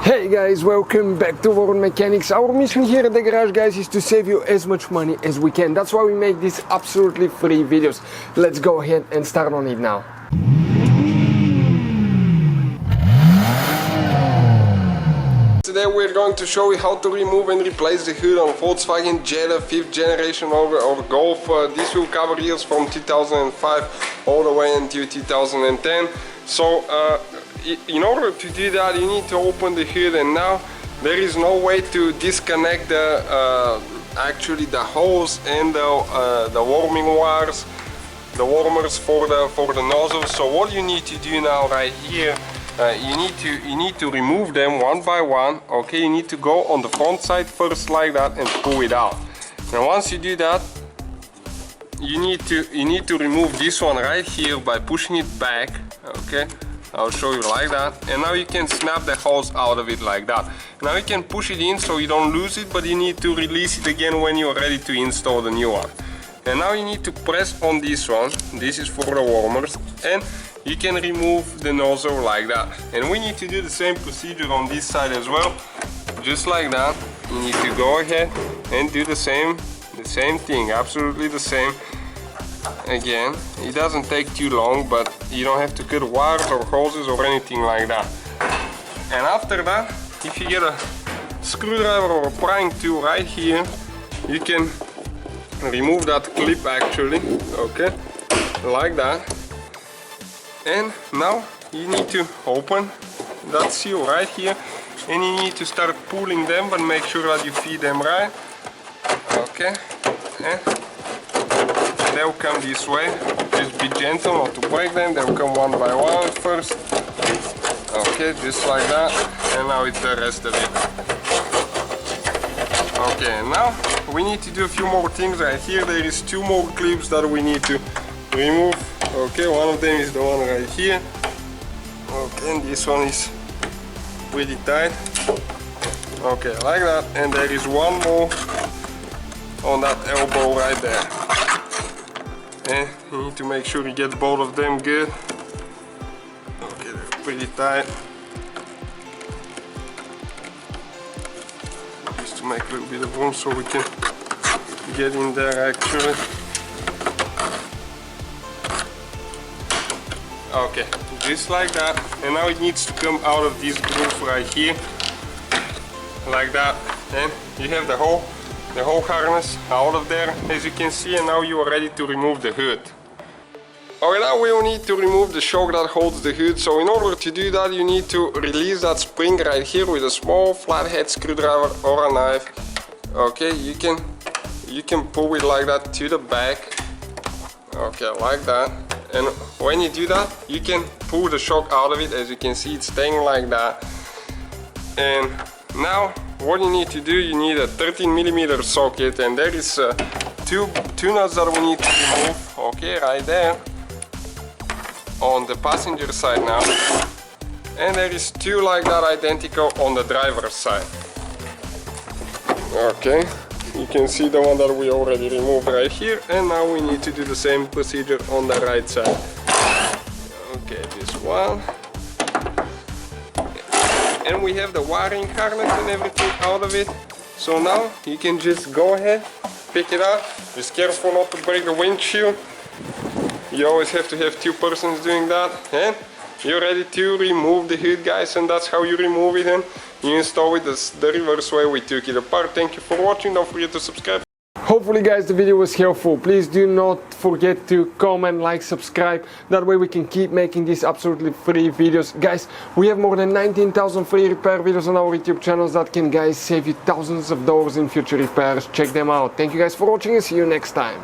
Hey guys, welcome back to World Mechanics. Our mission here at the garage, guys, is to save you as much money as we can. That's why we make these absolutely free videos. Let's go ahead and start on it now. Today we're going to show you how to remove and replace the hood on Volkswagen Jetta 5th generation or Golf. This will cover years from 2005 all the way until 2010. So in order to do that, you need to open the hood, and now there is no way to disconnect the actually the hose and the warming wires, the warmers for the nozzles. So what you need to do now right here, you need to remove them one by one. Okay, you need to go on the front side first like that and pull it out. And once you do that, you need to remove this one right here by pushing it back. Okay, I'll show you like that, and now you can snap the hose out of it like that. Now you can push it in so you don't lose it, but you need to release it again when you're ready to install the new one. And now you need to press on this one. This is for the warmers, and you can remove the nozzle like that. And we need to do the same procedure on this side as well, just like that. You need to go ahead and do the same thing, absolutely the same. Again, it doesn't take too long, but you don't have to cut wires or hoses or anything like that. And after that, if you get a screwdriver or a prying tool right here, you can remove that clip actually, okay, like that. And now you need to open that seal right here, and you need to start pulling them, but make sure that you feed them right, okay. And they'll come this way. Just be gentle not to break them. They'll come one by one at first. Okay, just like that. And now it's the rest of it. Okay, now we need to do a few more things right here. There is two more clips that we need to remove. Okay, one of them is the one right here. Okay, and this one is pretty tight. Okay, like that. And there is one more on that elbow right there. And you need to make sure you get both of them good. Okay, they're pretty tight. Just to make a little bit of room so we can get in there actually. Okay, just like that. And now it needs to come out of this groove right here, like that. And you have the whole harness out of there, as you can see, and now you are ready to remove the hood. Alright, now we will need to remove the shock that holds the hood. So in order to do that, you need to release that spring right here with a small flathead screwdriver or a knife. Okay, you can pull it like that to the back. Okay, like that. And when you do that, you can pull the shock out of it. As you can see, it's staying like that. And now what you need to do, you need a 13mm socket, and there is two nuts that we need to remove. Okay, right there on the passenger side now, and there is two like that identical on the driver's side. Okay, you can see the one that we already removed right here, and now we need to do the same procedure on the right side. Okay, this one. And we have the wiring harness and everything out of it. So now you can just go ahead, pick it up. Just careful not to break the windshield. You always have to have two persons doing that. And you're ready to remove the hood, guys, and that's how you remove it. And you install it the reverse way we took it apart. Thank you for watching. Don't forget to subscribe. Hopefully, guys, the video was helpful. Please do not forget to comment, like, subscribe. That way we can keep making these absolutely free videos. Guys, we have more than 19,000 free repair videos on our YouTube channels that can, guys, save you thousands of dollars in future repairs. Check them out. Thank you guys for watching, and see you next time.